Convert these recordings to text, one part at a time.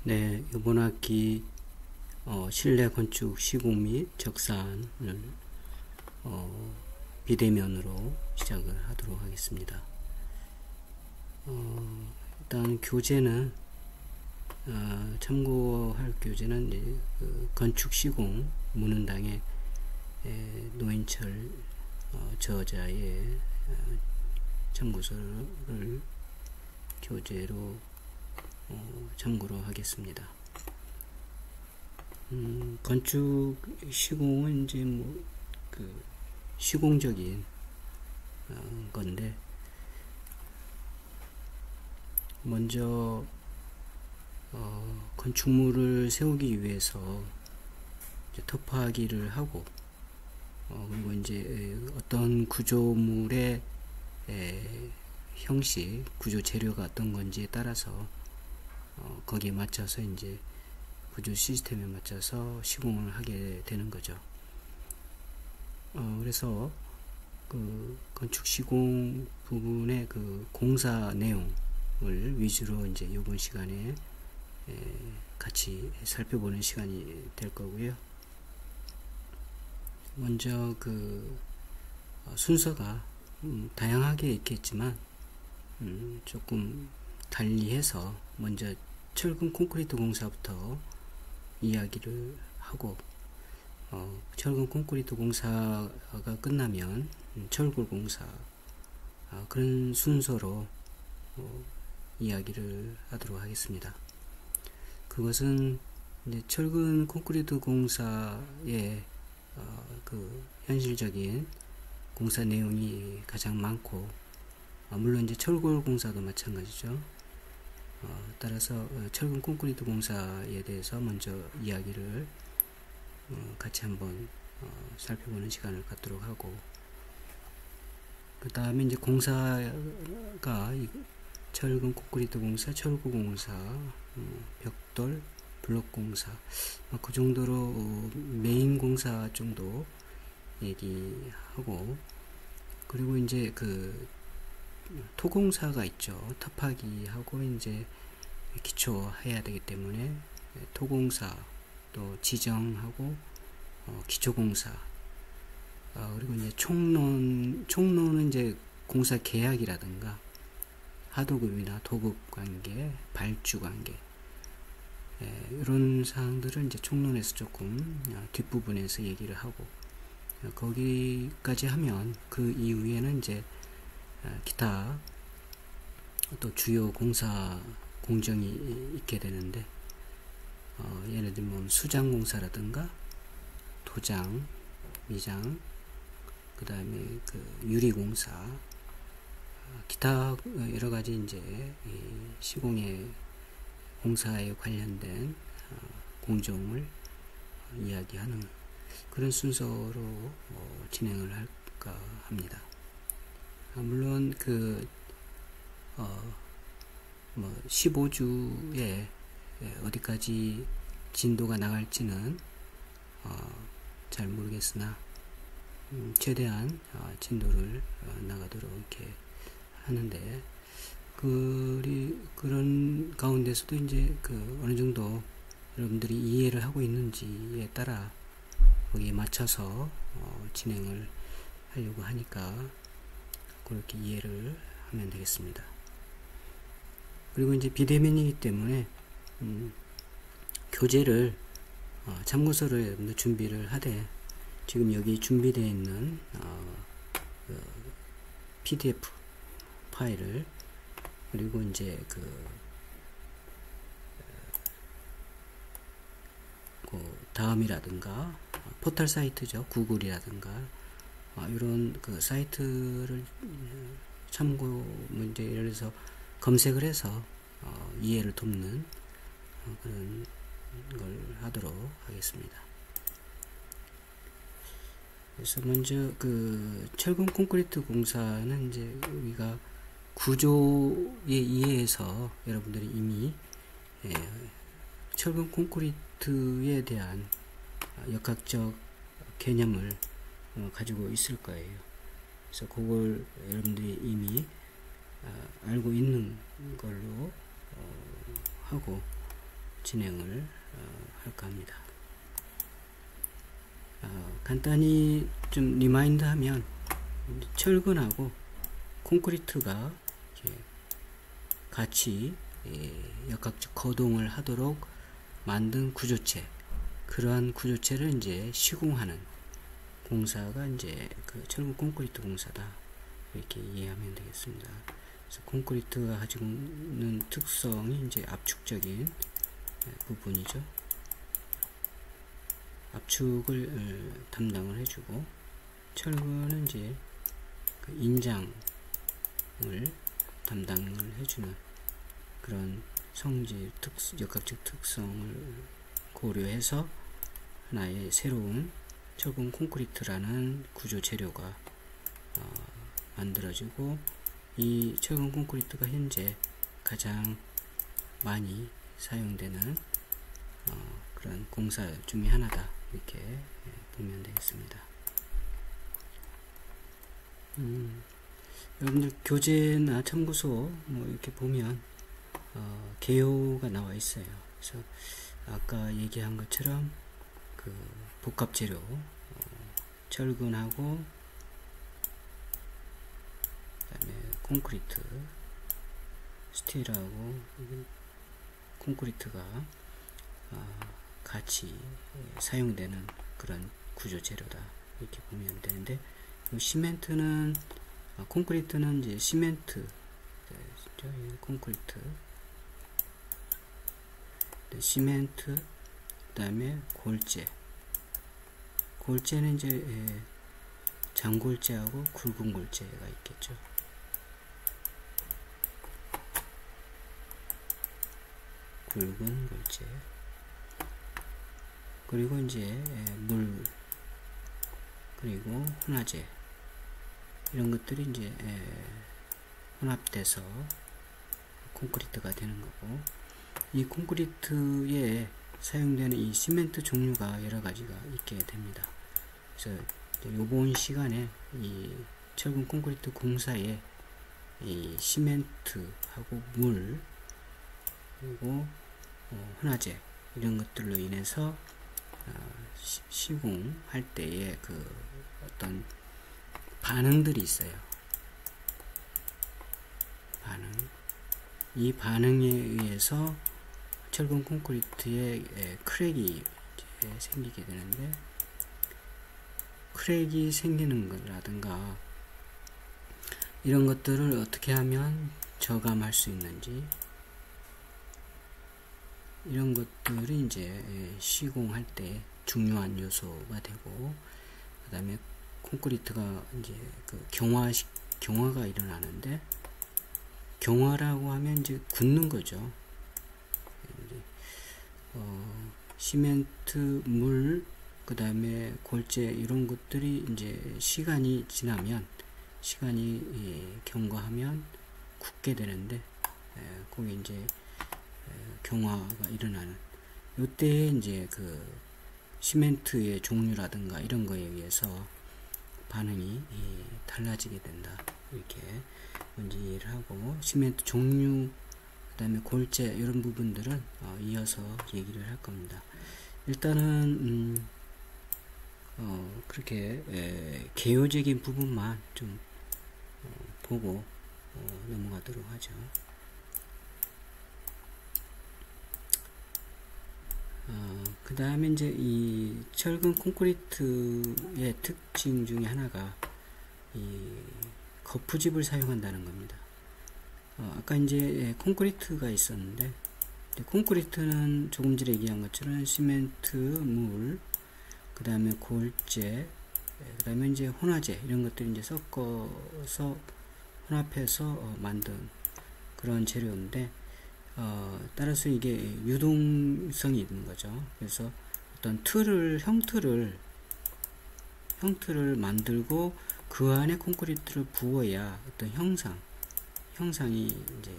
네, 이번 학기 실내 건축 시공 및 적산을 비대면으로 시작을 하도록 하겠습니다. 일단 교재는 참고할 교재는 이제 건축 시공 문은당의 노인철 저자의 참고서를 교재로 참고로 하겠습니다. 건축 시공은 이제 시공적인 건데, 먼저 건축물을 세우기 위해서 이제 터프하기를 하고, 그리고 이제 어떤 구조물의 형식, 구조 재료가 어떤 건지에 따라서 거기에 맞춰서 이제 구조 시스템에 맞춰서 시공을 하게 되는 거죠. 그래서 그 건축 시공 부분의 그 공사 내용을 위주로 이제 이번 시간에 같이 살펴보는 시간이 될 거고요. 먼저 그 순서가 다양하게 있겠지만 조금 달리해서 먼저 철근 콘크리트 공사부터 이야기를 하고, 철근 콘크리트 공사가 끝나면 철골 공사, 그런 순서로 이야기를 하도록 하겠습니다. 그것은 이제 철근 콘크리트 공사의 그 현실적인 공사 내용이 가장 많고, 물론 이제 철골 공사도 마찬가지죠. 따라서 철근 콘크리트 공사에 대해서 먼저 이야기를 같이 한번 살펴보는 시간을 갖도록 하고, 그 다음에 이제 공사가 철근 콘크리트 공사, 철구 공사, 벽돌, 블록 공사, 그 정도로 메인 공사 정도 얘기하고, 그리고 이제 그 토공사가 있죠. 터파기하고 이제 기초해야 되기 때문에 토공사, 또 지정하고 기초공사, 그리고 이제 총론은 이제 공사 계약이라든가 하도급이나 도급 관계, 발주 관계, 이런 사항들은 이제 총론에서 조금 뒷부분에서 얘기를 하고, 거기까지 하면 그 이후에는 이제 기타 또 주요 공사 공정이 있게 되는데, 예를 들면 수장 공사라든가 도장, 미장, 그 다음에 그 유리 공사, 기타 여러 가지 이제 시공의 공사에 관련된 공정을 이야기하는 그런 순서로 진행을 할까 합니다. 물론 그 15주에 어디까지 진도가 나갈지는 잘 모르겠으나 최대한 진도를 나가도록 이렇게 하는데, 그런 가운데서도 이제 그 어느 정도 여러분들이 이해를 하고 있는지에 따라 거기에 맞춰서 진행을 하려고 하니까 그렇게 이해를 하면 되겠습니다. 그리고 이제 비대면이기 때문에 교재를 참고서를 여러분들 준비를 하되, 지금 여기 준비되어 있는 그 PDF 파일을, 그리고 이제 그 다음이라든가 포털 사이트죠, 구글이라든가 이런 그 사이트를 참고 문제, 예를 들어서 검색을 해서 이해를 돕는 그런 걸 하도록 하겠습니다. 그래서 먼저 그 철근 콘크리트 공사는 이제 우리가 구조에 의해서 여러분들이 이미 철근 콘크리트에 대한 역학적 개념을 가지고 있을 거예요. 그래서 그걸 여러분들이 이미 알고 있는 걸로 하고, 진행을 할까 합니다. 간단히 좀 리마인드 하면 철근하고 콘크리트가 같이 역학적 거동을 하도록 만든 구조체, 그러한 구조체를 이제 시공하는 공사가 이제 그 철근 콘크리트 공사다, 이렇게 이해하면 되겠습니다. 그래서 콘크리트가 가지고 있는 특성이 이제 압축적인 부분이죠. 압축을 담당을 해주고, 철근은 이제 그 인장을 담당을 해주는 그런 성질, 역학적 특성을 고려해서 하나의 새로운 철근 콘크리트라는 구조 재료가 만들어지고, 이 철근 콘크리트가 현재 가장 많이 사용되는 그런 공사 중에 하나다, 이렇게 보면 되겠습니다. 여러분들 교재나 참고서 뭐 이렇게 보면 개요가 나와 있어요. 그래서 아까 얘기한 것처럼 그 복합 재료, 철근하고 그다음에 콘크리트, 스틸하고 콘크리트가 같이 사용되는 그런 구조 재료다, 이렇게 보면 되는데, 시멘트는 콘크리트는 이제 시멘트, 콘크리트, 시멘트, 그 다음에 골재는 이제 장골재하고 굵은 골재가 있겠죠. 굵은 골재, 그리고 이제 물, 그리고 혼화재, 이런 것들이 이제 혼합돼서 콘크리트가 되는 거고, 이 콘크리트에 사용되는 이 시멘트 종류가 여러 가지가 있게 됩니다. 그래서 이번 시간에 이 철근 콘크리트 공사에 이 시멘트하고 물, 그리고 혼화재, 이런 것들로 인해서 시공할 때의 그 어떤 반응들이 있어요. 이 반응에 의해서 철근 콘크리트에 크랙이 생기게 되는데, 크랙이 생기는 거라든가 이런 것들을 어떻게 하면 저감할 수 있는지, 이런 것들이 이제 시공할 때 중요한 요소가 되고, 그 다음에 콘크리트가 이제 그 경화가 일어나는데, 경화라고 하면 이제 굳는 거죠. 시멘트, 물, 그 다음에 골재, 이런 것들이 이제 시간이 지나면, 시간이 경과하면 굳게 되는데, 거기 이제 경화가 일어나는, 이때에 이제 그 시멘트의 종류라든가 이런 거에 의해서 반응이 달라지게 된다, 이렇게 먼저 이해를 하고, 시멘트 종류, 그 다음에 골재, 이런 부분들은 이어서 얘기를 할 겁니다. 일단은 그렇게 개요적인 부분만 좀 보고 넘어가도록 하죠. 그 다음에 이제 이 철근 콘크리트의 특징 중에 하나가 이 거푸집을 사용한다는 겁니다. 아까 이제 콘크리트가 있었는데, 콘크리트는 조금 전에 얘기한 것처럼 시멘트, 물, 그 다음에 골재, 그 다음에 이제 혼화재, 이런 것들이 이제 섞어서 혼합해서 만든 그런 재료인데, 따라서 이게 유동성이 있는 거죠. 그래서 어떤 형틀을 만들고 그 안에 콘크리트를 부어야 어떤 형상이 이제,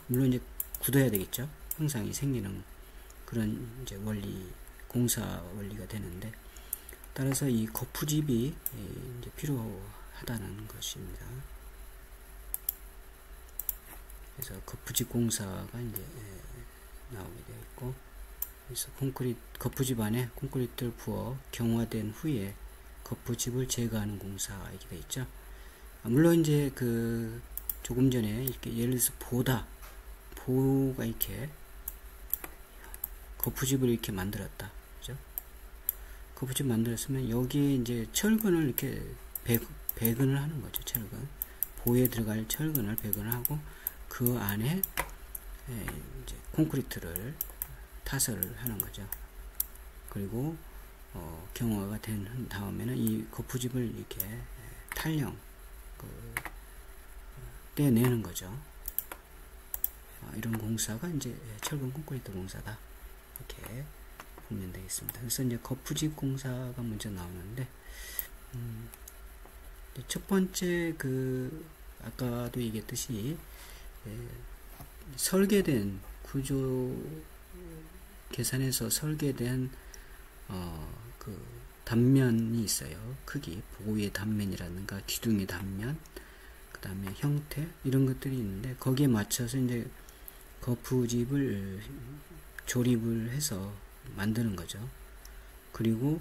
물론 이제 굳어야 되겠죠. 형상이 생기는 그런 이제 공사 원리가 되는데, 따라서 이 거푸집이 이제 필요하다는 것입니다. 그래서 거푸집 공사가 이제 나오게 되어 있고, 그래서 거푸집 안에 콘크리트를 부어 경화된 후에 거푸집을 제거하는 공사 이렇게 되어 있죠. 물론 이제 조금 전에 이렇게 예를 들어서 보가 이렇게 거푸집을 이렇게 만들었다, 그죠? 거푸집 만들었으면 여기에 이제 철근을 이렇게 배근을 하는 거죠. 철근, 보에 들어갈 철근을 배근을 하고 그 안에 이제 콘크리트를 타설을 하는 거죠. 그리고 경화가 된 다음에는 이 거푸집을 이렇게 탈령 떼내는 거죠. 이런 공사가 이제 철근 콘크리트 공사다, 이렇게 보면 되겠습니다. 그래서 이제 거푸집 공사가 먼저 나오는데, 첫 번째 아까도 얘기했듯이 설계된 구조 계산해서 설계된 단면이 있어요. 크기, 보의 단면이라든가 기둥의 단면, 그 다음에 형태, 이런 것들이 있는데 거기에 맞춰서 이제 거푸집을 조립을 해서 만드는 거죠. 그리고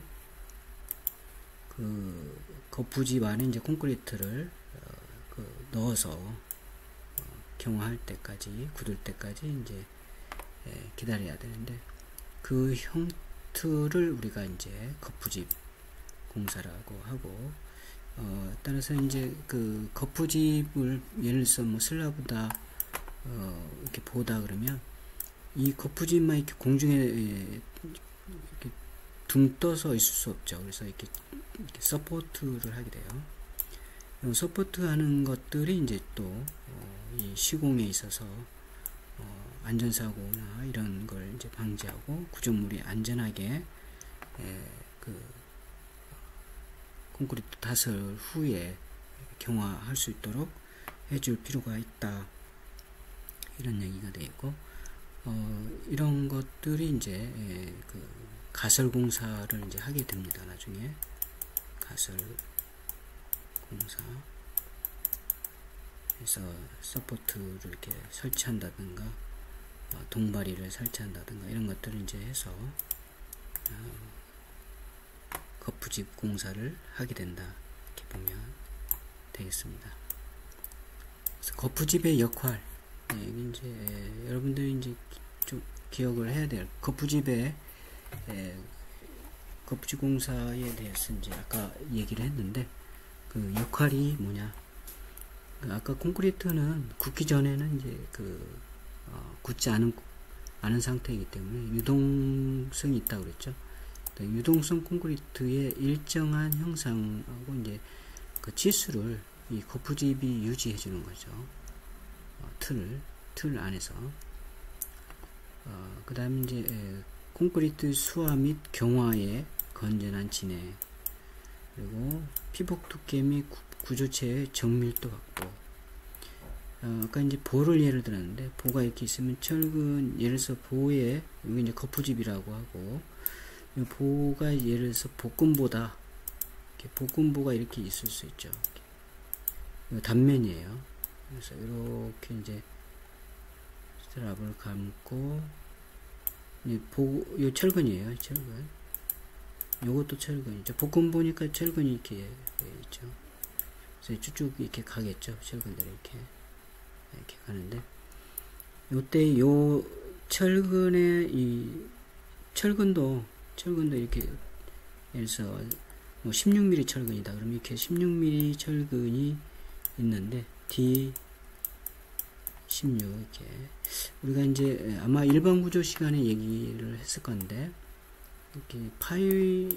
거푸집 안에 이제 콘크리트를 넣어서 경화할 때까지, 굳을 때까지 이제 기다려야 되는데, 그 형틀을 우리가 이제 거푸집 공사라고 하고, 따라서 이제 거푸집을 예를 들어서 뭐 슬라브다 이렇게 보다 그러면 이 거푸집만 이렇게 공중에 이렇게 둥 떠서 있을 수 없죠. 그래서 이렇게 서포트를 하게 돼요. 서포트 하는 것들이 이제 또 이 시공에 있어서 안전사고나 이런 걸 이제 방지하고 구조물이 안전하게 콘크리트 타설 후에 경화할 수 있도록 해줄 필요가 있다, 이런 얘기가 되어 있고, 이런 것들이 이제 가설 공사를 이제 하게 됩니다. 나중에 가설 공사, 그래서 서포트를 이렇게 설치한다든가 동바리를 설치한다든가 이런 것들을 이제 해서 거푸집 공사를 하게 된다, 이렇게 보면 되겠습니다. 그래서 거푸집의 역할, 이제 여러분들이 이제 좀 기억을 해야 될 거푸집의 거푸집 공사에 대해서 이제 아까 얘기를 했는데, 그 역할이 뭐냐? 아까 콘크리트는 굳기 전에는 이제 굳지 않은 상태이기 때문에 유동성이 있다고 그랬죠. 유동성 콘크리트의 일정한 형상하고 이제 그 치수를 이 거푸집이 유지해 주는 거죠. 틀 안에서. 그 다음에 이제 콘크리트 수화 및 경화의 건전한 진행, 그리고 피복 두께 및 구조체의 정밀도 확보. 아까 이제 보를 예를 들었는데, 보가 이렇게 있으면 철근, 예를 들어서 보에, 여기 이제 거푸집이라고 하고, 이 보가 예를 들어서 복근보다, 이렇게 복근보가 이렇게 있을 수 있죠. 이거 단면이에요. 그래서 이렇게 이제 스트랍을 감고, 이 철근이에요. 철근. 요것도 철근이죠. 복근보니까 철근이 이렇게 있죠. 그래서 쭉쭉 이렇게 가겠죠. 철근들이 이렇게 가는데, 요때 요 철근의 이 철근도 이렇게 예를 들어서 뭐 16mm 철근이다 그러면 이렇게 16mm 철근이 있는데, D16 이렇게 우리가 이제 아마 일반 구조 시간에 얘기를 했을 건데, 이렇게 파이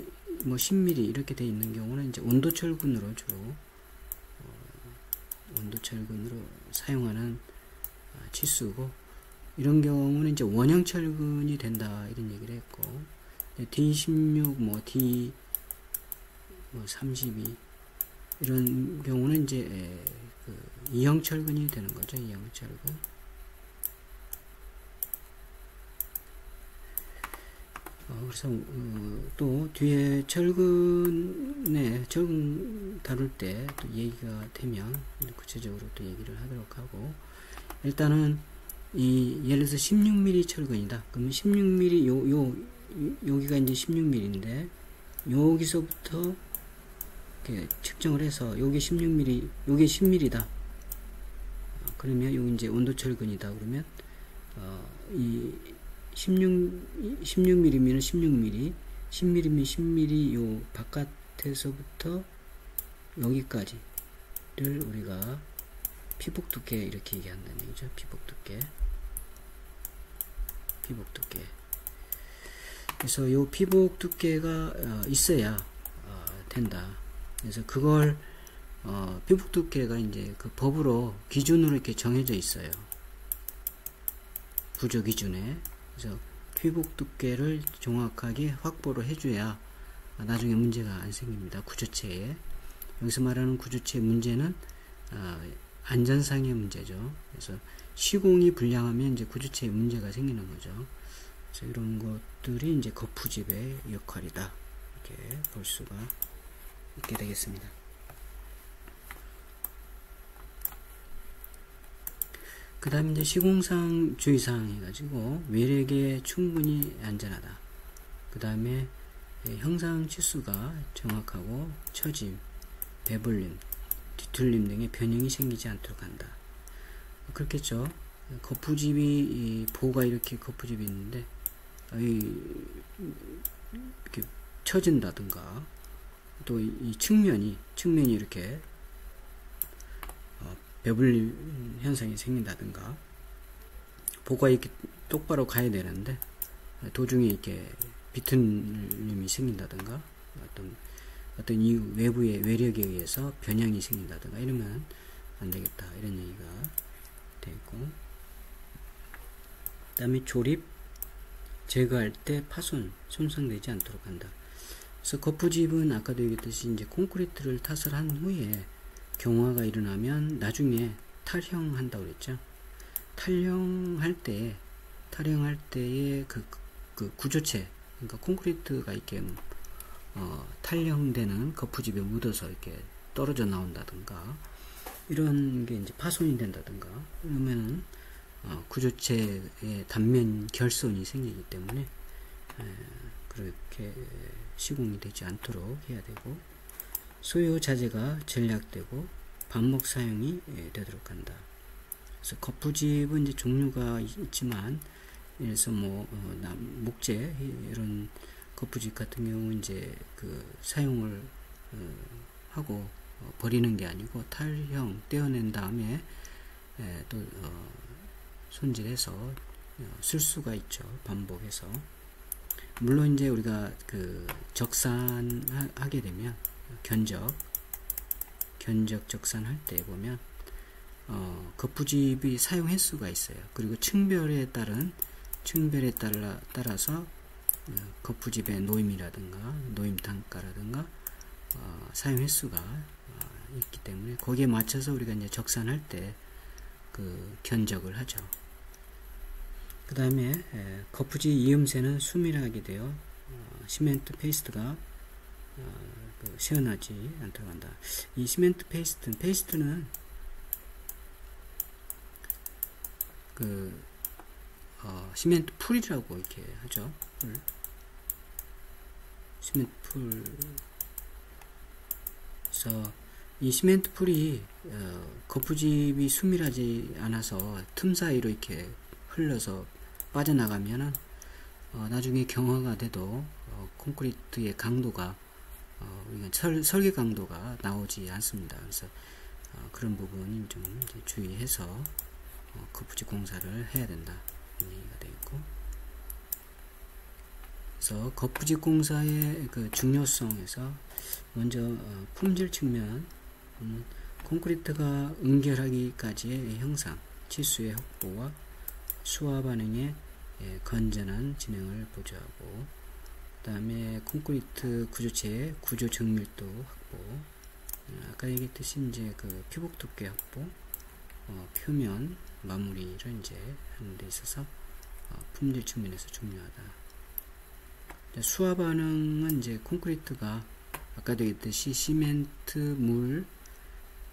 뭐 10mm 이렇게 돼 있는 경우는 이제 온도 철근으로 주로 온도 철근으로 사용하는 치수고, 이런 경우는 이제 원형 철근이 된다, 이런 얘기를 했고, D16 뭐 D 뭐 32 이런 경우는 이제 이형 철근이 되는 거죠. 이형 철근. 그래서 또 뒤에 철근 다룰 때 또 얘기가 되면 구체적으로 또 얘기를 하도록 하고, 일단은 예를 들어서 16mm 철근이다. 그러면 16mm 여기가 이제 16mm인데 여기서부터 이렇게 측정을 해서 여기 16mm, 요게 10mm다. 그러면 여기 이제 온도 철근이다. 그러면 이 16mm면 16mm, 10mm면 10mm 요 바깥에서부터 여기까지를 우리가 피복 두께 이렇게 얘기한다는 얘기죠. 피복 두께. 그래서 요 피복 두께가 있어야 된다. 그래서 그걸 피복 두께가 이제 그 법으로 기준으로 이렇게 정해져 있어요. 구조 기준에. 그래서 피복 두께를 정확하게 확보를 해줘야 나중에 문제가 안 생깁니다. 구조체에. 여기서 말하는 구조체 문제는 안전상의 문제죠. 그래서 시공이 불량하면 이제 구조체에 문제가 생기는 거죠. 그래서 이런 것들이 이제 거푸집의 역할이다. 이렇게 볼 수가 있게 되겠습니다. 그 다음에 이제 시공상 주의사항 해가지고 외력에 충분히 안전하다. 그 다음에 형상 치수가 정확하고 처짐, 배불림, 뒤틀림 등의 변형이 생기지 않도록 한다. 그렇겠죠. 거푸집이 보가 이렇게 거푸집이 있는데 이렇게 처진다든가 또 이 측면이 이렇게 배불림 현상이 생긴다든가 보가 이렇게 똑바로 가야 되는데 도중에 이렇게 비틀림이 생긴다든가 어떤 이 외부의 외력에 의해서 변형이 생긴다든가 이러면 안 되겠다. 이런 얘기가 되고, 그 다음에 조립, 제거할 때 파손, 손상되지 않도록 한다. 그래서 거푸집은 아까도 얘기했듯이 이제 콘크리트를 탓을 한 후에 경화가 일어나면 나중에 탈형한다고 그랬죠. 탈형할 때의 그 구조체, 그러니까 콘크리트가 이렇게 탈형되는 거푸집에 묻어서 이렇게 떨어져 나온다든가 이런 게 이제 파손이 된다든가 그러면은 구조체의 단면 결손이 생기기 때문에 그렇게 시공이 되지 않도록 해야 되고, 소요 자재가 전략되고 반복 사용이 되도록 한다. 그래서 거푸집은 이제 종류가 있지만, 예를 들어서 목재 이런 거푸집 같은 경우 이제 그 사용을 하고 버리는 게 아니고 탈형 떼어낸 다음에 또 손질해서 쓸 수가 있죠. 반복해서. 물론 이제 우리가 그 적산하게 되면 견적 적산할 때 보면 거푸집이 사용 횟수가 있어요. 그리고 층별에 따라서 거푸집의 노임이라든가 노임 단가라든가 사용 횟수가 있기 때문에 거기에 맞춰서 우리가 이제 적산할 때 그 견적을 하죠. 그 다음에 거푸집 이음새는 수밀하게 되어 시멘트 페이스트가 새어나지 않도록 한다. 이 시멘트 페이스트는 그 시멘트 풀이라고 이렇게 하죠. 시멘트 풀. 그래서 이 시멘트 풀이 거푸집이 수밀하지 않아서 틈 사이로 이렇게 흘러서 빠져나가면은 나중에 경화가 돼도 콘크리트의 강도가 설계 강도가 나오지 않습니다. 그래서 그런 부분이 좀 이제 주의해서 거푸집 공사를 해야 된다 이런 얘기가 되겠고, 그래서 거푸집 공사의 그 중요성에서 먼저 품질 측면, 콘크리트가 응결하기까지의 형상, 치수의 확보와 수화 반응의 건전한 진행을 보좌하고, 그 다음에 콘크리트 구조체의 구조 정밀도 확보, 아까 얘기했듯이 이제 그 피복 두께 확보, 표면 마무리를 이제 하는 데 있어서 품질 측면에서 중요하다. 수화 반응은 이제 콘크리트가 아까도 얘기했듯이 시멘트, 물,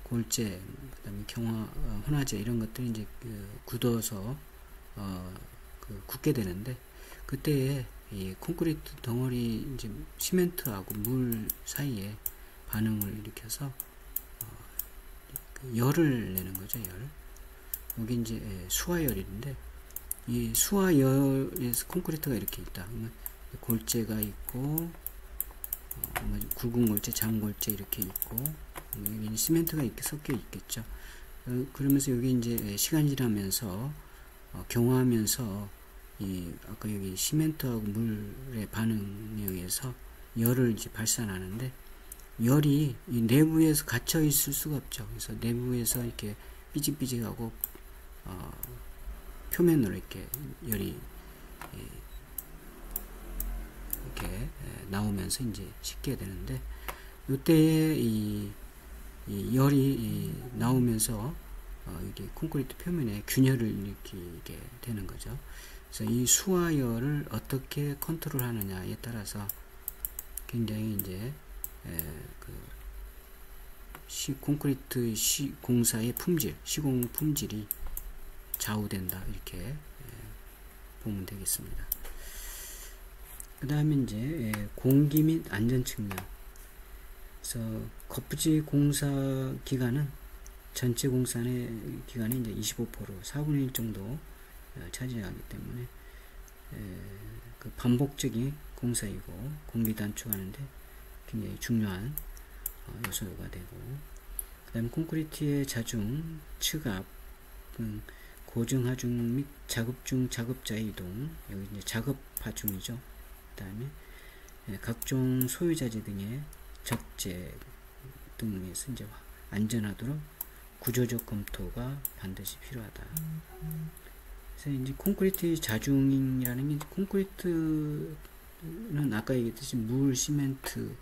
골재, 그 다음에 경화, 혼화재 이런 것들이 이제 굳어서 굳게 되는데, 그때에 이 콘크리트 덩어리 이제 시멘트하고 물 사이에 반응을 일으켜서 열을 내는 거죠. 열. 여기 이제 수화열인데, 이 수화열에서 콘크리트가 이렇게 있다. 골재가 있고, 굵은 골재, 작은 골재 이렇게 있고, 여기 시멘트가 이렇게 섞여 있겠죠. 그러면서 여기 이제 시간이 지나면서 경화하면서 아까 여기 시멘트하고 물의 반응에 의해서 열을 이제 발산하는데, 열이 이 내부에서 갇혀 있을 수가 없죠. 그래서 내부에서 이렇게 삐직삐직하고 표면으로 이렇게 열이 이렇게 나오면서 이제 식게 되는데, 이때에 이 열이 나오면서 이게 콘크리트 표면에 균열을 일으키게 되는 거죠. 그래서 이 수화열을 어떻게 컨트롤하느냐에 따라서 굉장히 이제 콘크리트 공사의 품질, 시공 품질이 좌우된다, 이렇게 보면 되겠습니다. 그 다음에 이제 공기 및 안전 측면. 그래서 거푸집 공사 기간은 전체 공사의 기간의 이제 25%, 4분의 1 정도 차지하기 때문에 그 반복적인 공사이고, 공기 단축하는데 굉장히 중요한 요소가 되고, 그 다음에 콘크리트의 자중, 측압, 고중, 하중 및 작업 중 작업자의 이동, 여기 이제 작업 하중이죠. 그 다음에 각종 소유자재 등의 적재 등에서 이제 안전하도록 구조적 검토가 반드시 필요하다. 그래서 이제 콘크리트 자중이라는 게, 콘크리트는 아까 얘기했듯이 물, 시멘트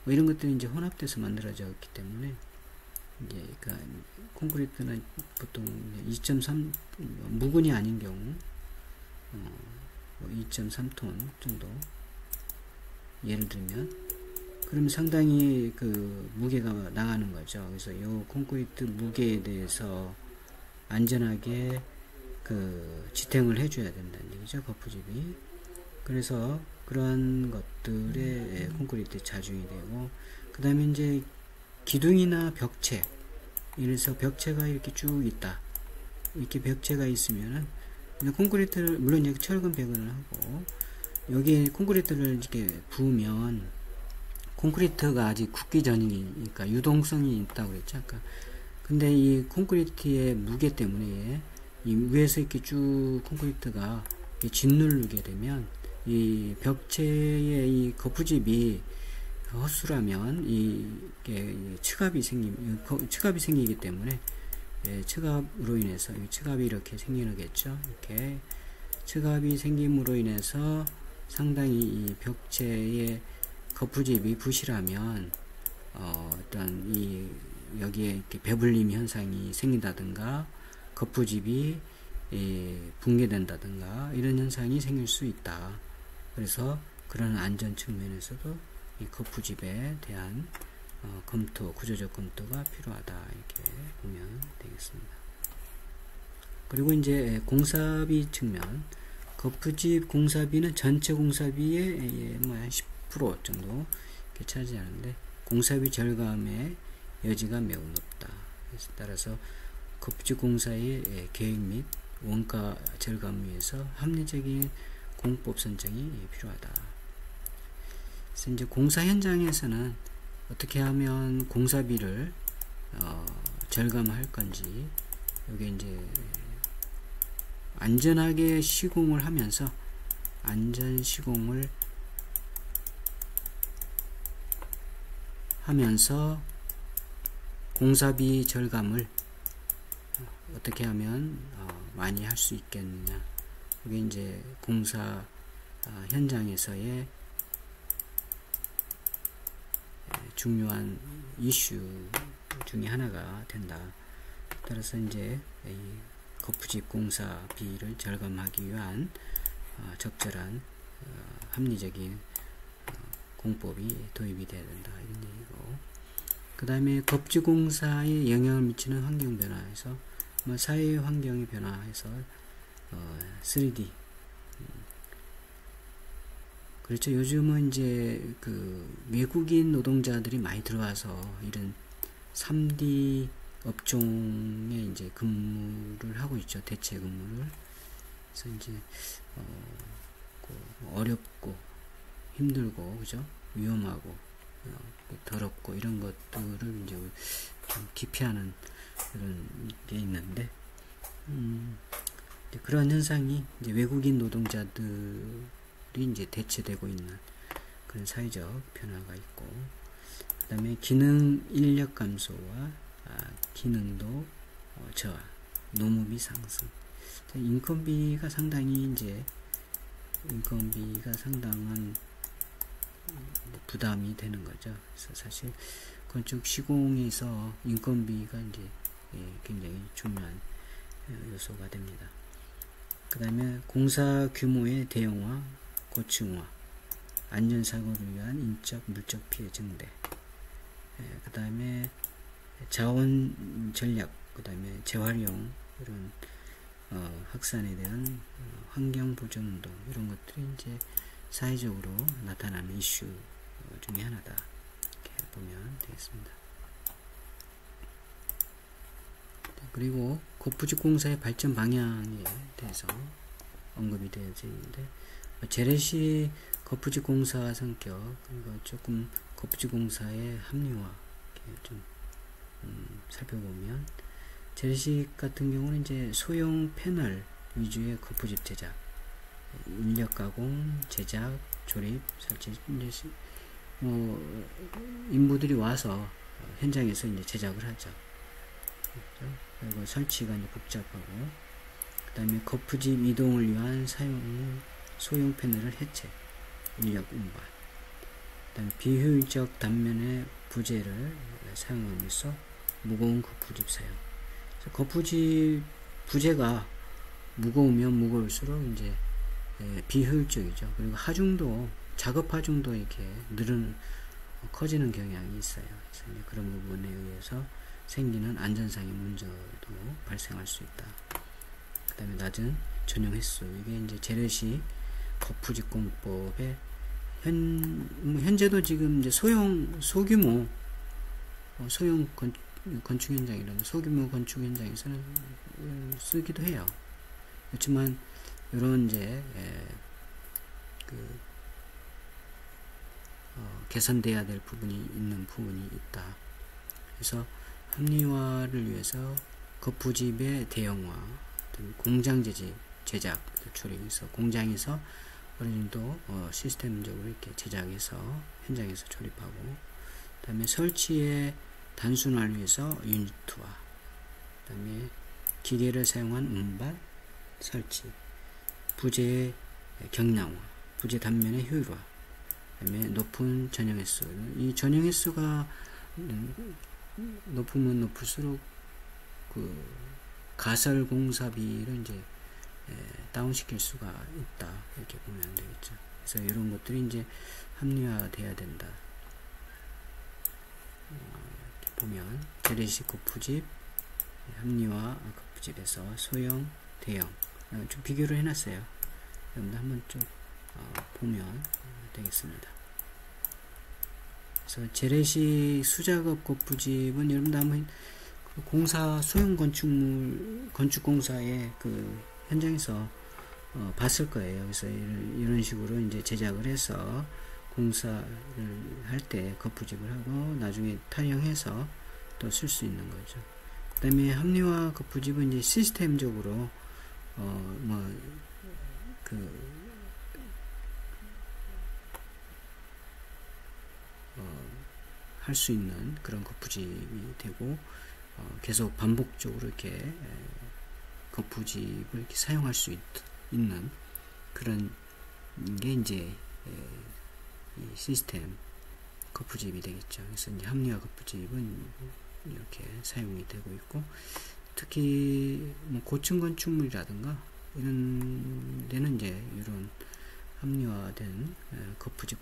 뭐 이런 것들이 이제 혼합돼서 만들어졌기 때문에, 이제 그러니까 콘크리트는 보통 2.3 무근이 아닌 경우 2.3톤 정도 예를 들면, 그러면 상당히 그 무게가 나가는 거죠. 그래서 이 콘크리트 무게에 대해서 안전하게 그 지탱을 해줘야 된다는 얘기죠, 거푸집이. 그래서 그런 것들의 콘크리트 자중이 되고, 그 다음에 이제 기둥이나 벽체, 이래서 벽체가 이렇게 쭉 있다. 이렇게 벽체가 있으면은 콘크리트를, 물론 이제 철근 배근을 하고, 여기에 콘크리트를 이렇게 부으면, 콘크리트가 아직 굳기 전이니까 유동성이 있다고 그랬죠 아까. 근데 이 콘크리트의 무게 때문에 이 위에서 이렇게 쭉 콘크리트가 짓누르게 되면, 이 벽체의 이 거푸집이 헛수라면 이게 측압이 생기기 때문에, 측압으로 인해서, 이 측압이 이렇게 생기겠죠. 이렇게 측압이 생김으로 인해서 상당히 이 벽체의 거푸집이 부실하면 어떤 여기에 이렇게 배불림 현상이 생긴다든가, 거푸집이 붕괴된다든가, 이런 현상이 생길 수 있다. 그래서 그런 안전 측면에서도 이 거푸집에 대한 검토, 구조적 검토가 필요하다, 이렇게 보면 되겠습니다. 그리고 이제 공사비 측면, 거푸집 공사비는 전체 공사비의 한 10% 정도 이렇게 차지하는데, 공사비 절감의 여지가 매우 높다. 따라서 거푸집 공사의 계획 및 원가 절감을 위해서 합리적인 공법 선정이 필요하다. 그래서 이제 공사 현장에서는 어떻게 하면 공사비를 절감할 건지, 여기 이제 안전하게 시공을 하면서 안전 시공을 하면서 공사비 절감을 어떻게 하면 많이 할 수 있겠느냐. 이게 이제 공사 현장에서의 중요한 이슈 중에 하나가 된다. 따라서 이제 이 거푸집 공사비를 절감하기 위한 적절한 합리적인 공법이 도입이 되어야 된다, 이런 얘기고, 그 다음에 거푸집 공사에 영향을 미치는 환경 변화에서 사회 환경이 변화해서 3D. 그렇죠. 요즘은 이제 그 외국인 노동자들이 많이 들어와서 이런 3D 업종에 이제 근무를 하고 있죠. 대체 근무를. 그래서 이제 어렵고 힘들고, 그죠? 위험하고 더럽고 이런 것들을 이제 좀 기피하는 그런 게 있는데, 그런 현상이 이제 외국인 노동자들이 이제 대체되고 있는 그런 사회적 변화가 있고, 그 다음에 기능 인력 감소와 기능도 저하, 노무비 상승. 인건비가 상당히 이제 상당한 부담이 되는 거죠. 그래서 사실 건축 시공에서 인건비가 이제 굉장히 중요한 요소가 됩니다. 그 다음에 공사 규모의 대형화, 고층화, 안전사고를 위한 인적, 물적 피해 증대, 그 다음에 자원 전략, 그 다음에 재활용, 이런 확산에 대한 환경 보전 운동, 이런 것들이 이제 사회적으로 나타나는 이슈 중에 하나다, 이렇게 보면 되겠습니다. 그리고 거푸집공사의 발전 방향에 대해서 언급이 되어져 있는데, 재래시 거푸집공사 성격, 그리고 조금 거푸집공사의 합리화 좀 살펴보면, 재래식 같은 경우는 이제 소형 패널 위주의 거푸집 제작, 인력 가공, 제작, 조립, 설치, 이제 인부들이 와서 현장에서 이제 제작을 하죠. 그렇죠? 그리고 설치가 이제 복잡하고, 그 다음에 거푸집 이동을 위한 소형 패널을 해체, 인력 운반, 그 다음에 비효율적 단면의 부재를 사용하면서 무거운 거푸집 사용. 거푸집 부재가 무거우면 무거울수록 이제 비효율적이죠. 그리고 하중도, 작업 하중도 이렇게 커지는 경향이 있어요. 그래서 이제 그런 부분에 의해서 생기는 안전상의 문제도 발생할 수 있다. 그 다음에 낮은 전용 횟수, 이게 이제 재래시 거푸집 공법의 현재도 지금 이제 소규모 건축 현장이라는 소규모 건축 현장에서는 쓰기도 해요. 그렇지만 이런 이제 개선돼야 될 부분이 있다. 그래서 합리화를 위해서 거푸집의 대형화, 공장 제작 조립해서 공장에서 어느 정도 시스템적으로 이렇게 제작해서 현장에서 조립하고, 그 다음에 설치의 단순화를 위해서 유니트화, 그 다음에 기계를 사용한 운반, 설치, 부재의 경량화, 부재 단면의 효율화, 그 다음에 높은 전용 횟수. 이 전용 횟수가 높으면 높을수록 그 가설 공사비를 이제 다운시킬 수가 있다, 이렇게 보면 되겠죠. 그래서 이런 것들이 이제 합리화돼야 된다. 이렇게 보면 재래식 거푸집, 합리화 거푸집에서 소형, 대형 좀 비교를 해놨어요. 여러분들 한번 좀 보면 되겠습니다. 그래서 재래식 수작업 거푸집은 여러분들 한번 소형 건축 공사의 그 현장에서 봤을 거예요. 그래서 이런 식으로 이제 제작을 해서 공사를 할 때 거푸집을 하고 나중에 탈영해서 또 쓸 수 있는 거죠. 그 다음에 합리화 거푸집은 이제 시스템적으로 할 수 있는 그런 거푸집이 되고, 계속 반복적으로 이렇게 거푸집을 이렇게 사용할 수 있는 그런 게 이제 이 시스템 거푸집이 되겠죠. 그래서 이제 합리화 거푸집은 이렇게 사용이 되고 있고, 특히 고층 건축물이라든가 이런 데는 이제 이런 합리화된 거푸집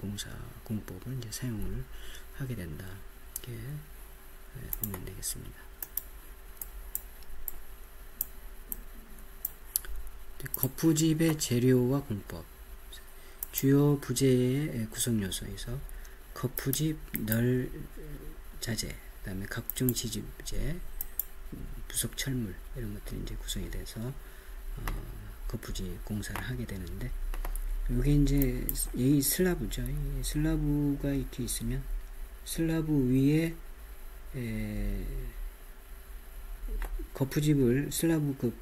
공법을 이제 사용을 하게 된다, 이렇게 보면 되겠습니다. 거푸집의 재료와 공법. 주요 부재의 구성 요소에서 거푸집, 널 자재, 그 다음에 각종 지지부재, 부속 철물 이런 것들이 이제 구성이 돼서 거푸집 공사를 하게 되는데, 이게 이제 이 슬라브죠. 이 슬라브가 이렇게 있으면 슬라브 위에 거푸집을 슬라브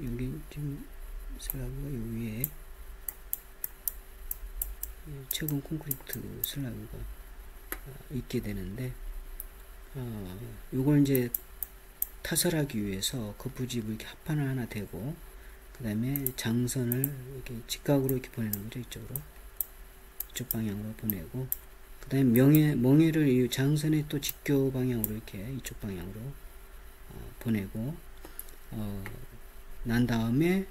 여기 지금 슬라브가 요 위에 최근 콘크리트 슬라브가 있게 되는데, 요걸 이제 타설하기 위해서 거푸집을 이렇게 합판을 하나 대고, 그 다음에 장선을 이렇게 직각으로 이렇게 보내는 거죠. 이쪽 방향으로 보내고, 그 다음에 멍에를 이 장선의 또 직교 방향으로 이렇게 이쪽 방향으로 보내고, 난 다음에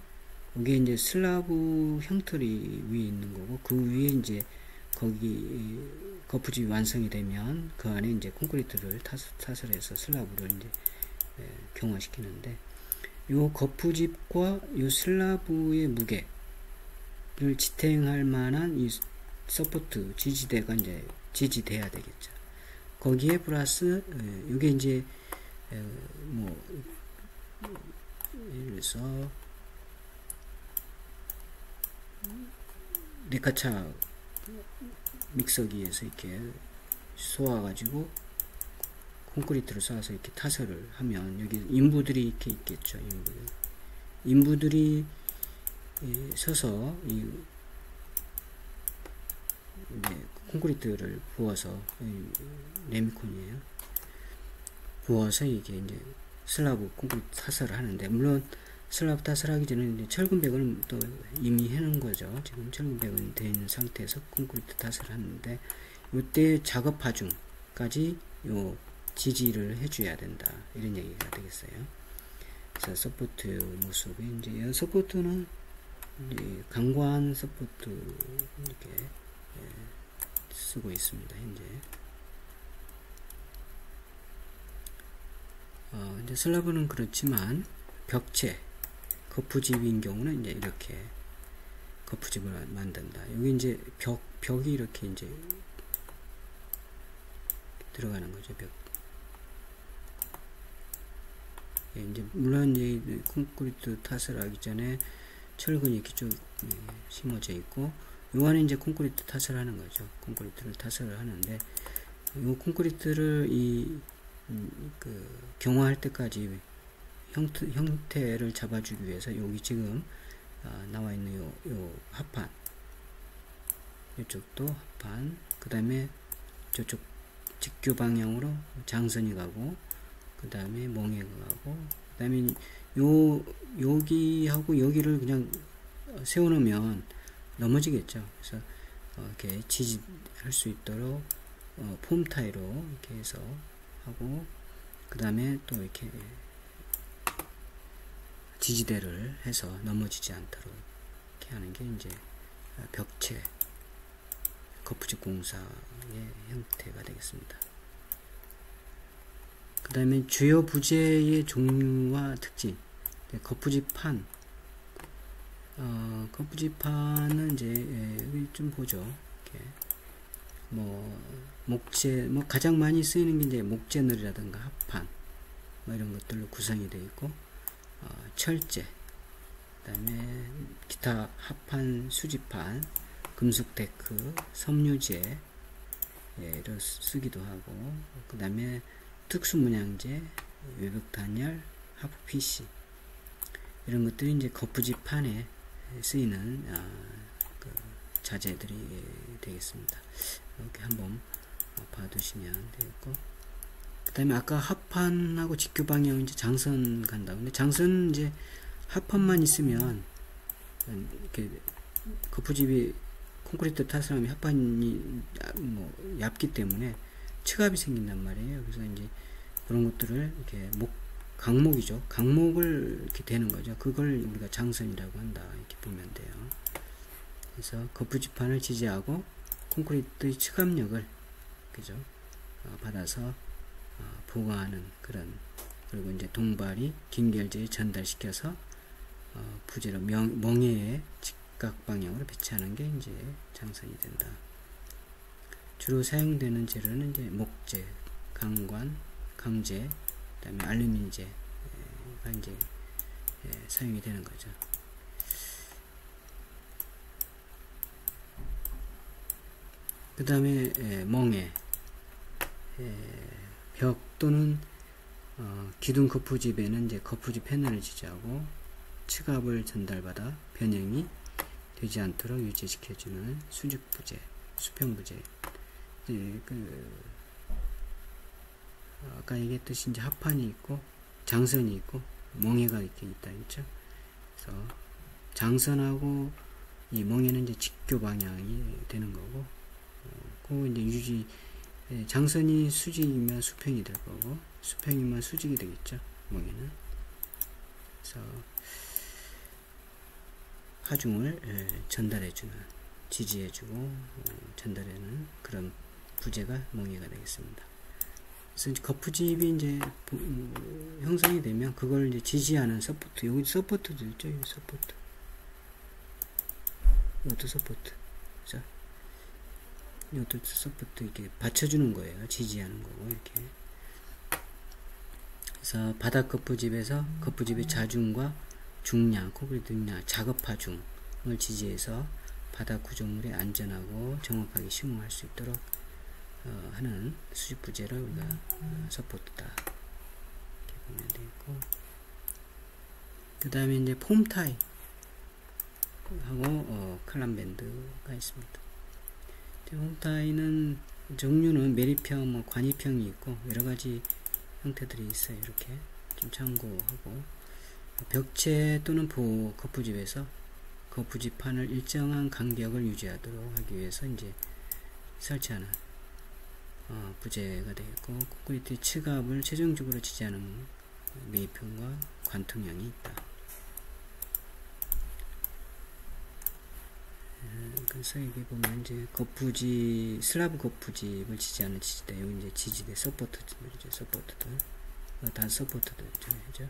이게 이제 슬라브 형틀이 위에 있는 거고, 그 위에 이제 거기 거푸집이 완성이 되면 그 안에 이제 콘크리트를 타설해서 슬라브를 이제 경화시키는데, 요 거푸집과 요 슬라브의 무게를 지탱할 만한 이 서포트 지지대가 이제 지지돼야 되겠죠. 거기에 플러스 이게 이제 뭐 예를 들어서 네카차 믹서기에서 이렇게 쏘아가지고 콘크리트를 쏴서 이렇게 타설을 하면 여기 인부들이 이렇게 있겠죠. 인부들이 서서 이 이제 콘크리트를 부어서, 레미콘이에요. 부어서 이게 이제 슬라브 콘크리트 타설을 하는데, 물론 슬라브 타설하기 전에 이제 철근백을 또 이미 해놓은 거죠. 지금 철근백은 되어 있는 상태에서 콘크리트 타설을 하는데, 이때 작업 하중까지 요 지지를 해줘야 된다, 이런 얘기가 되겠어요. 그래서 서포트 모습이 이제 이 서포트는 이제 강관 서포트 이렇게 쓰고 있습니다. 현재 이제 슬라브는 그렇지만 벽체 거푸집인 경우는 이제 이렇게 거푸집을 만든다. 여기 이제 벽이 이렇게 이제 들어가는 거죠. 벽. 이제 물론 이 콘크리트 탓을 하기 전에 철근이 이렇게 쭉 심어져 있고, 요 안에 이제 콘크리트 탓을 하는 거죠. 콘크리트를 탓을 하는데, 요 콘크리트를 경화할 때까지 형태를 잡아주기 위해서 여기 지금 나와 있는 요 합판, 이쪽도 합판, 그 다음에 저쪽 직교 방향으로 장선이 가고, 그 다음에 멍해가 가고, 그 다음에 여기하고 여기를 그냥 세워놓으면 넘어지겠죠. 그래서 이렇게 지지할 수 있도록 폼 타이로 이렇게 해서 하고, 그 다음에 또 이렇게 지지대를 해서 넘어지지 않도록 이렇게 하는 게 이제 벽체 거푸집 공사의 형태가 되겠습니다. 그 다음에 주요 부재의 종류와 특징. 거푸집판. 거푸집판은 이제 여기 좀 보죠. 이렇게 목재, 가장 많이 쓰이는 게 이제 목재널이라든가 합판, 이런 것들로 구성이 되어 있고, 철제, 그 다음에 기타 합판, 수지판, 금속 데크, 섬유재, 를 쓰기도 하고, 그 다음에 특수 문양재, 외벽 단열, 하프 PC, 이런 것들이 이제 거푸집판에 쓰이는 그 자재들이 되겠습니다. 이렇게 한번 봐두시면 되겠고, 그 다음에 아까 합판하고 직교 방향 이제 장선 간다. 근데 장선 이제 합판만 있으면 이렇게 거푸집이 콘크리트 타설하면 합판이 얇기 때문에 측압이 생긴단 말이에요. 그래서 이제 그런 것들을 이렇게 강목이죠. 강목을 이렇게 대는 거죠. 그걸 우리가 장선이라고 한다, 이렇게 보면 돼요. 그래서 거푸집판을 지지하고 콘크리트의 측압력을, 그죠, 받아서 보강하는 그런, 그리고 이제 동발이 긴결재에 전달시켜서 부재로 멍에의 직각 방향으로 배치하는 게 이제 장선이 된다. 주로 사용되는 재료는 이제 목재, 강관, 강재, 그다음에 알루미늄재가 이제 사용이 되는 거죠. 그 다음에 멍에, 벽 또는 기둥 거푸집에는 이제 거푸집 패널을 지지하고 층압을 전달받아 변형이 되지 않도록 유지시켜주는 수직부재, 수평부재. 아까 얘기했듯이 이제 합판이 있고 장선이 있고 멍에가 이렇게 있다 했죠. 그래서 장선하고 이 멍에는 이제 직교 방향이 되는 거고, 그 이제 장선이 수직이면 수평이 될 거고, 수평이면 수직이 되겠죠. 멍에는. 그래서 하중을 전달해주는, 지지해주고 전달하는 그런 부재가 멍에가 되겠습니다. 그래서 이제 거푸집이 이제 형성이 되면 그걸 이제 지지하는 서포트, 여기 서포트도 있죠. 여기 서포트, 이것도 서포트, 자, 이것도 서포트 이렇게 받쳐주는 거예요. 지지하는 거고 이렇게. 그래서 바닥 거푸집에서 거푸집의 자중과 중량, 콘크리트 중량, 작업하중을 지지해서 바닥 구조물에 안전하고 정확하게 시공할 수 있도록 하는 수직 부재를 우리가 서포트다 이렇게 보면 되겠고, 그 다음에 이제 폼타이 하고 칼럼밴드가 있습니다. 폼타이는 종류는 매립형, 뭐 관입형이 있고 여러 가지 형태들이 있어요. 이렇게 좀 참고하고, 벽체 또는 거푸집에서 거푸집판을 일정한 간격을 유지하도록 하기 위해서 이제 설치하는 부재가 되겠고, 콘크리트 층압을 최종적으로 지지하는 매입형과 관통형이 있다. 그래서 여기 보면 이제 거푸집, 슬라브 거푸집을 지지하는 지지대, 여기 이제 지지대 서포트들이죠. 서포트들, 다 서포트들이죠. 그죠?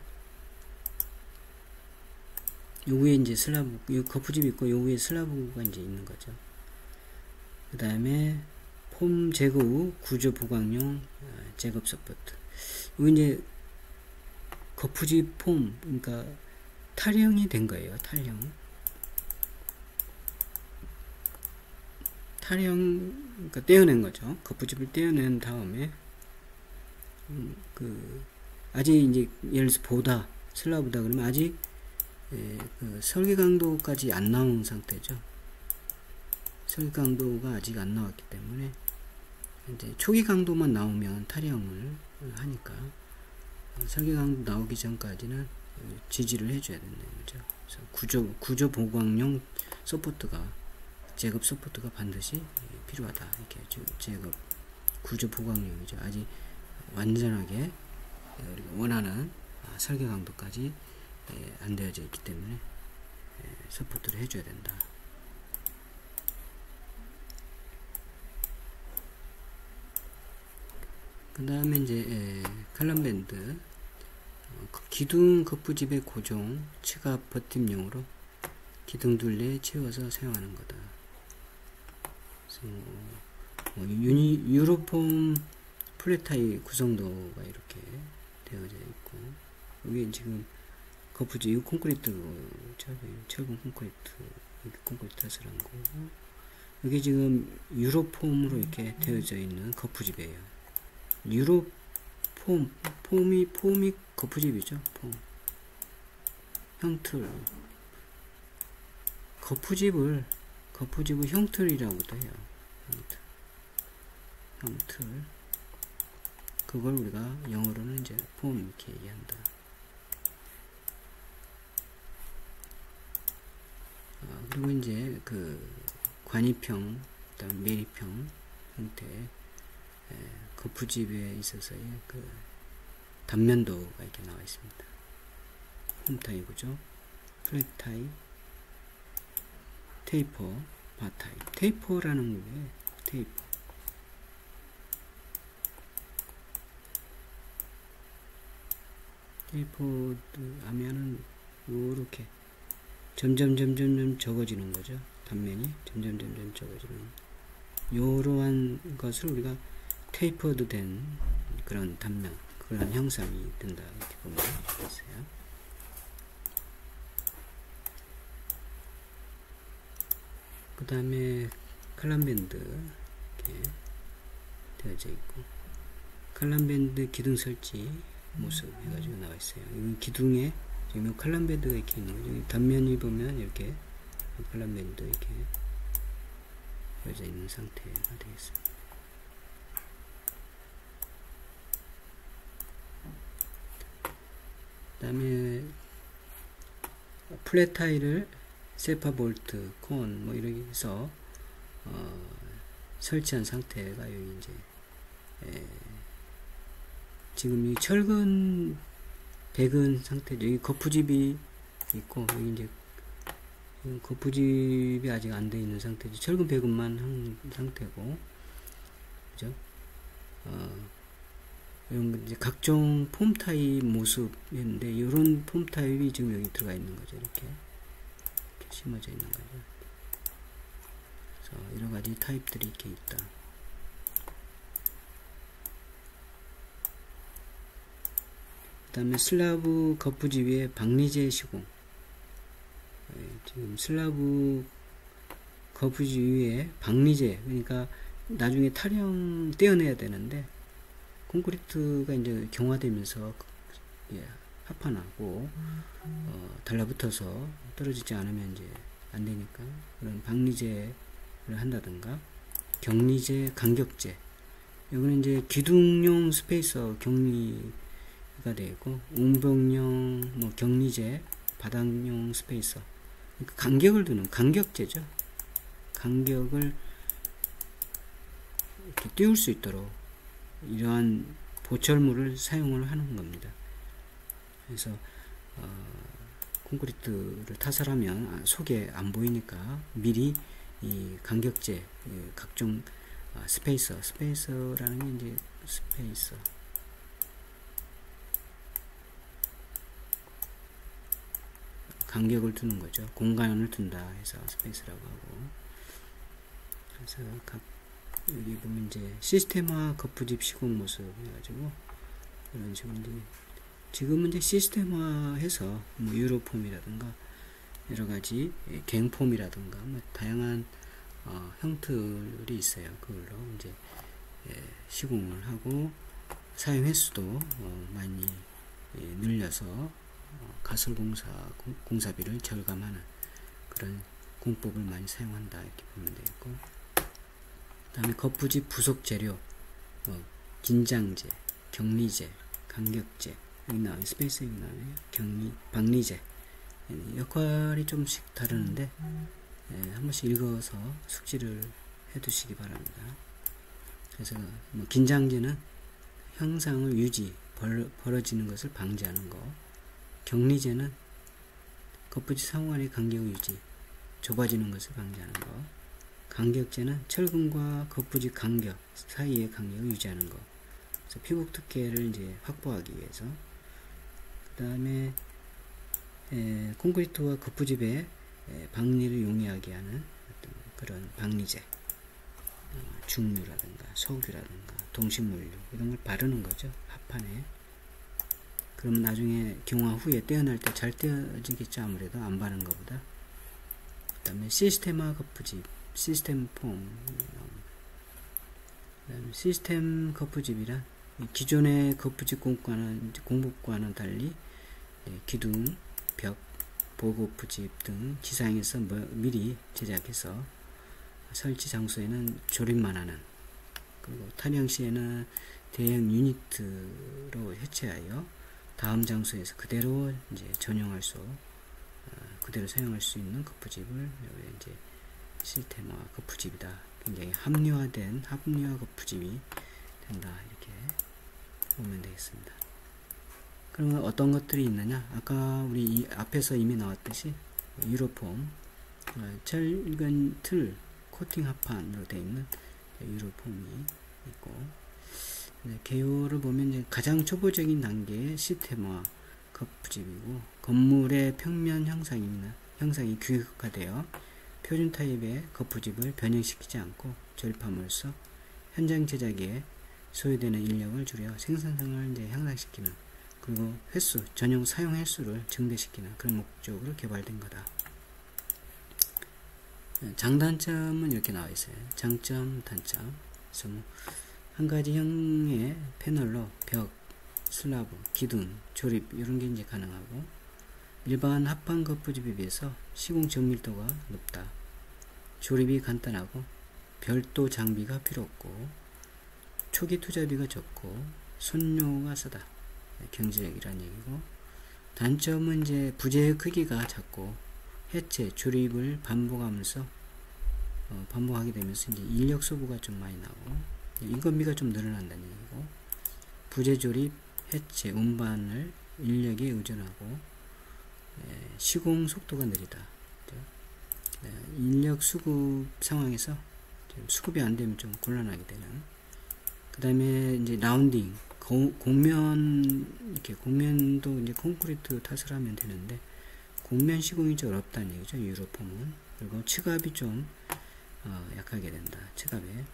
요 위에 이제 슬라브, 요 거푸집이 있고 요 위에 슬라브가 이제 있는 거죠. 그 다음에 폼 제거 후 구조 보강용 제거 서포트. 요 이제 거푸집 폼, 그러니까 탈형이 된 거예요. 탈형, 그러니까 떼어낸 거죠. 거푸집을 떼어낸 다음에 아직 이제 예를 들어서 보다, 슬라브다 그러면 아직 그 설계 강도까지 안 나온 상태죠. 설계 강도가 아직 안 나왔기 때문에 이제 초기 강도만 나오면 탈형을 하니까 설계 강도 나오기 전까지는 지지를 해줘야 된다는 거죠. 그래서 구조 보강용 서포트가, 제급 서포트가 반드시 필요하다. 이렇게 제급 구조 보강용이죠. 아직 완전하게 우리가 원하는 설계 강도까지 안 되어져 있기 때문에 서포트를 해줘야 된다. 그 다음에 이제 칼럼밴드, 기둥 거푸집의 고정 층압 버팀용으로 기둥 둘레에 채워서 사용하는 거다. 유로폼 플랫타이 구성도가 이렇게 되어져 있고, 여기 지금 거푸집, 이 콘크리트, 철분 콘크리트, 이렇게 콘크리트에서 한 거고, 여기 지금 유로폼으로 이렇게 되어져 있는 거푸집이에요. 폼이 거푸집이죠. 폼. 형틀. 거푸집을 형틀이라고도 해요. 형틀. 그걸 우리가 영어로는 이제 폼 이렇게 얘기한다. 그리고 이제 관입형, 그다음 매립형 형태, 거푸집에 있어서의 단면도가 이렇게 나와 있습니다. 폼타이 구조, 플랫타이, 테이퍼, 바타이. 테이퍼라는 게 테이퍼 하면은 요렇게 점점 적어지는 거죠. 단면이 점점 적어지는 이러한 것을 우리가 테이퍼드 된 그런 단면, 그런 형상이 된다 이렇게 보면 되겠어요. 그 다음에 칼럼밴드 이렇게 되어져 있고, 칼럼밴드 기둥 설치 모습 해가지고 나와 있어요. 이 기둥에 지금 칼럼밴드가 이렇게 있는 거죠. 단면이 보면 이렇게 칼럼밴드 이렇게 되어져 있는 상태가 되겠습니다. 그 다음에 플랫 타일을 세파 볼트, 콘 뭐 이렇게 해서 설치한 상태가 여기 이제 지금 이 철근 백은 상태죠. 여기 거푸집이 있고 여기 이제 거푸집이 아직 안 돼 있는 상태죠. 철근 배근만 한 상태고, 그죠? 이런 이제 각종 폼 타입 모습인데, 이런 폼 타입이 지금 여기 들어가 있는 거죠. 이렇게 심어져 있는 거죠. 그래서 여러 가지 타입들이 이렇게 있다. 그 다음에 슬라브 거푸집 위에 박리제 시공. 지금 슬라브 거푸집 위에 박리제, 그러니까 나중에 타령 떼어내야 되는데, 콘크리트가 이제 경화되면서 합판하고 달라붙어서 떨어지지 않으면 이제 안 되니까 그런 박리제를 한다든가, 격리제, 간격제. 여기는 이제 기둥용 스페이서 격리가 되어 있고, 웅벽용 뭐 격리제, 바닥용 스페이서. 그러니까 간격을 두는 간격제죠. 간격을 이렇게 띄울 수 있도록 이러한 보철물을 사용을 하는 겁니다. 그래서 콘크리트를 타설하면 속에 안 보이니까 미리 이 간격제, 각종 스페이서라는 게 이제 스페이서, 간격을 두는 거죠. 공간을 둔다 해서 스페이스라고 하고. 그래서 여기 보면 이제 시스템화 거푸집 시공 모습 해가지고 이런 식으로 이제 지금은 이제 시스템화해서 뭐 유로폼이라든가 여러 가지 갱폼이라든가 뭐 다양한 형틀이 있어요. 그걸로 이제 시공을 하고 사용 횟수도 많이 늘려서 가설공사 공사비를 절감하는 그런 공법을 많이 사용한다 이렇게 보면 되겠고, 그 다음에 거푸집 부속 재료, 긴장제, 격리제, 간격제, 여기 나와요. 스페이스 여기 나와요. 박리제. 역할이 좀씩 다르는데 한 번씩 읽어서 숙지를 해 두시기 바랍니다. 그래서 뭐 긴장제는 형상을 유지, 벌어지는 것을 방지하는 거, 격리제는 거푸집 상호간의 간격을 유지, 좁아지는 것을 방지하는 거, 간격제는 철근과 거푸집 간격 사이의 간격을 유지하는 거. 그래서 피복 두께를 이제 확보하기 위해서. 그 다음에 콘크리트와 거푸집의 박리를 용이하게 하는 어떤 그런 박리제, 중류라든가 석유라든가 동식물류 이런 걸 바르는 거죠. 합판에. 그러면 나중에 경화 후에 떼어낼 때 잘 떼어지겠죠. 아무래도 안 바른 것보다. 그 다음에 시스템화 거푸집, 시스템 폼. 그다음에 시스템 거푸집이란 기존의 거푸집 공법과는 달리 기둥, 벽, 보거푸집 등 지상에서 미리 제작해서 설치 장소에는 조립만 하는, 그리고 타령 시에는 대형 유니트로 해체하여 다음 장소에서 그대로 이제 전용할 수, 그대로 사용할 수 있는 거푸집을 이제 시스템화 거푸집이다. 굉장히 합리화 거푸집이 된다 이렇게 보면 되겠습니다. 그러면 어떤 것들이 있느냐? 아까 우리 앞에서 이미 나왔듯이 유로폼, 철근 틀 코팅 합판으로 되어 있는 유로폼이 있고, 개요를 보면 이제 가장 초보적인 단계의 시스템화 거푸집이고, 건물의 평면 형상이나 형상이 규격화되어 표준 타입의 거푸집을 변형시키지 않고 조립함으로써 현장 제작에 소요되는 인력을 줄여 생산성을 이제 향상시키는, 그리고 횟수, 전용 사용 횟수를 증대시키는 그런 목적으로 개발된 거다. 장단점은 이렇게 나와 있어요. 장점, 단점. 그래서 뭐 한 가지 형의 패널로 벽, 슬라브, 기둥, 조립 이런 게 이제 가능하고, 일반 합판 거푸집에 비해서 시공 정밀도가 높다. 조립이 간단하고 별도 장비가 필요 없고 초기 투자비가 적고 손료가 싸다. 경제적이라는 얘기고, 단점은 이제 부재의 크기가 작고 해체, 조립을 반복하면서 반복하게 되면서 이제 인력 소모가 좀 많이 나고 인건비가 좀 늘어난다는 얘기고, 부재 조립, 해체, 운반을 인력에 의존하고 시공 속도가 느리다. 인력 수급 상황에서 수급이 안 되면 좀 곤란하게 되는. 그 다음에 이제 라운딩, 곡면도 이제 콘크리트 탓을 하면 되는데 곡면 시공이 좀 어렵다는 얘기죠. 유로폼은. 그리고 치갑이 좀 약하게 된다. 치갑에.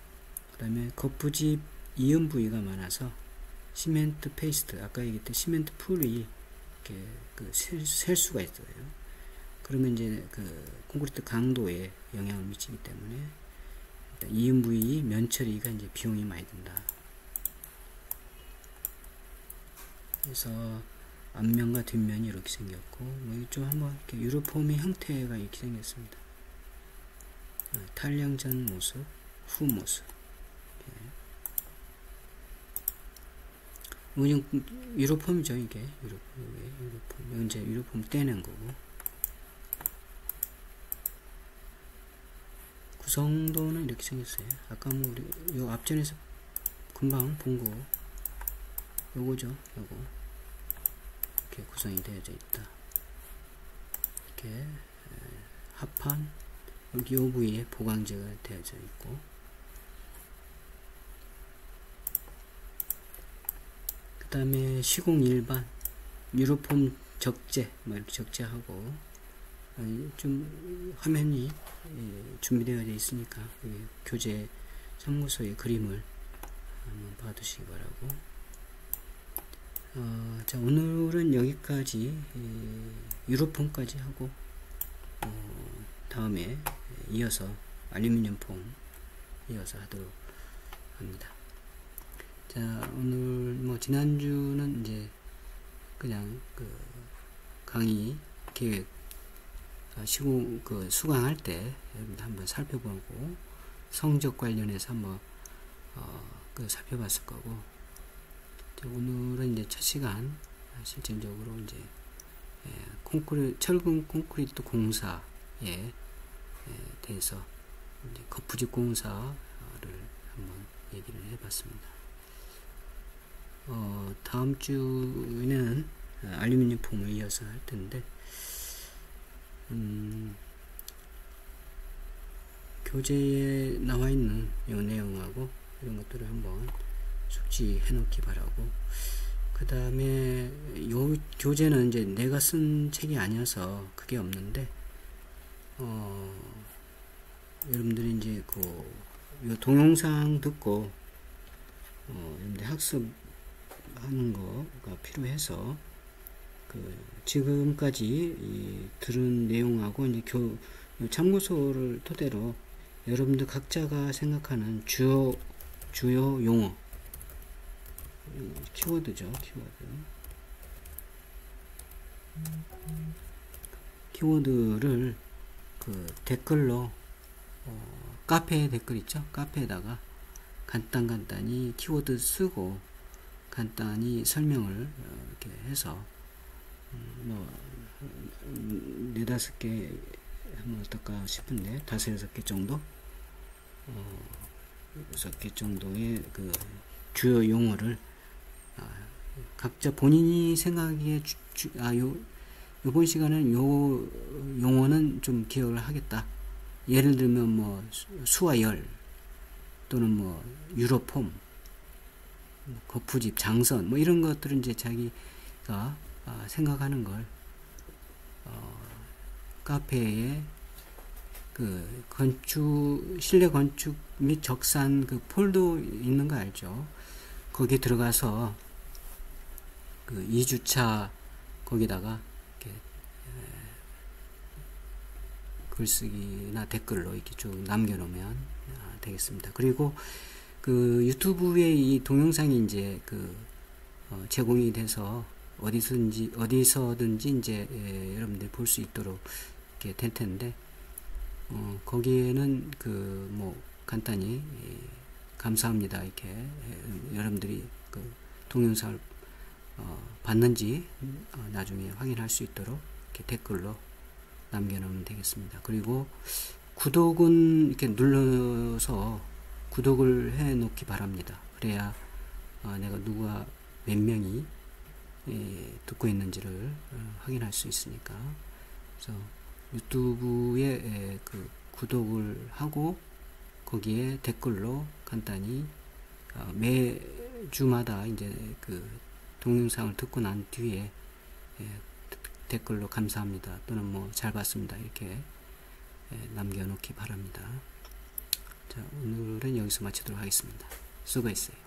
그 다음에 거푸집 이음 부위가 많아서 시멘트 페이스트, 아까 얘기했던 시멘트 풀이 이렇게 셀 수가 있어요. 그러면 이제 콘크리트 강도에 영향을 미치기 때문에 이음 부위 면 처리가 이제 비용이 많이 든다. 그래서 앞면과 뒷면이 이렇게 생겼고, 뭐 이쪽 한번 이렇게 유로폼의 형태가 이렇게 생겼습니다. 탈량 전 모습, 후 모습. 유로폼이죠, 이게. 유로폼. 이제 유로폼 떼는 거고. 구성도는 이렇게 생겼어요. 아까 뭐 우리 요 앞전에서 금방 본 거, 요거죠, 요거. 이렇게 구성이 되어져 있다. 이렇게 합판, 여기 요 부위에 보강제가 되어져 있고, 그 다음에 시공 일반, 유로폼 적재, 뭐 이렇게 적재하고, 좀 화면이 준비되어 있으니까 교재 참고서의 그림을 한번 봐두시기 바라고. 자, 오늘은 여기까지 유로폼까지 하고, 다음에 이어서 알루미늄 폼 이어서 하도록 합니다. 자, 오늘 뭐 지난주는 이제 그냥 강의 계획 시공 수강할 때 여러분들 한번 살펴보고 성적 관련해서 한번 살펴봤을 거고, 오늘은 이제 첫 시간 실질적으로 이제 철근 콘크리트 공사에 대해서 이제 거푸집 공사를 한번 얘기를 해봤습니다. 다음 주에는 알루미늄 폼을 이어서 할 텐데, 교재에 나와 있는 이 내용하고 이런 것들을 한번 숙지해 놓기 바라고, 그 다음에 요 교재는 이제 내가 쓴 책이 아니어서 그게 없는데, 여러분들이 이제 요 동영상 듣고 여러분들 학습하는 거가 필요해서 지금까지 들은 내용하고 이제 참고서를 토대로 여러분들 각자가 생각하는 주요 용어, 키워드죠, 키워드를 댓글로 카페 댓글 있죠? 카페에다가 간단히 키워드 쓰고 간단히 설명을 이렇게 해서 네다섯 개 하면 어떨까 싶은데, 5-6개 정도, 6개 정도의 주요 용어를 각자 본인이 생각하기에 요번 시간은 요 용어는 좀 기억을 하겠다. 예를 들면 뭐 수화열 또는 뭐 유로폼, 거푸집, 장선 뭐 이런 것들은 이제 자기가 생각하는 걸 카페에 실내 건축 및 적산 폴더 있는 거 알죠? 거기 들어가서 2주차 거기다가 이렇게 글쓰기나 댓글로 이렇게 쭉 남겨놓으면 되겠습니다. 그리고 유튜브에 이 동영상이 이제 제공이 돼서 어디서든지 이제 여러분들이 볼 수 있도록 이렇게 될 텐데, 거기에는 뭐 간단히 감사합니다 이렇게 여러분들이 동영상을 봤는지 나중에 확인할 수 있도록 이렇게 댓글로 남겨놓으면 되겠습니다. 그리고 구독은 이렇게 눌러서 구독을 해 놓기 바랍니다. 그래야 내가 누가 몇 명이 듣고 있는지를 확인할 수 있으니까. 그래서 유튜브에 구독을 하고 거기에 댓글로 간단히 매주마다 이제 동영상을 듣고 난 뒤에 댓글로 감사합니다 또는 뭐 잘 봤습니다 이렇게 남겨놓기 바랍니다. 자, 오늘은 여기서 마치도록 하겠습니다. 수고했어요.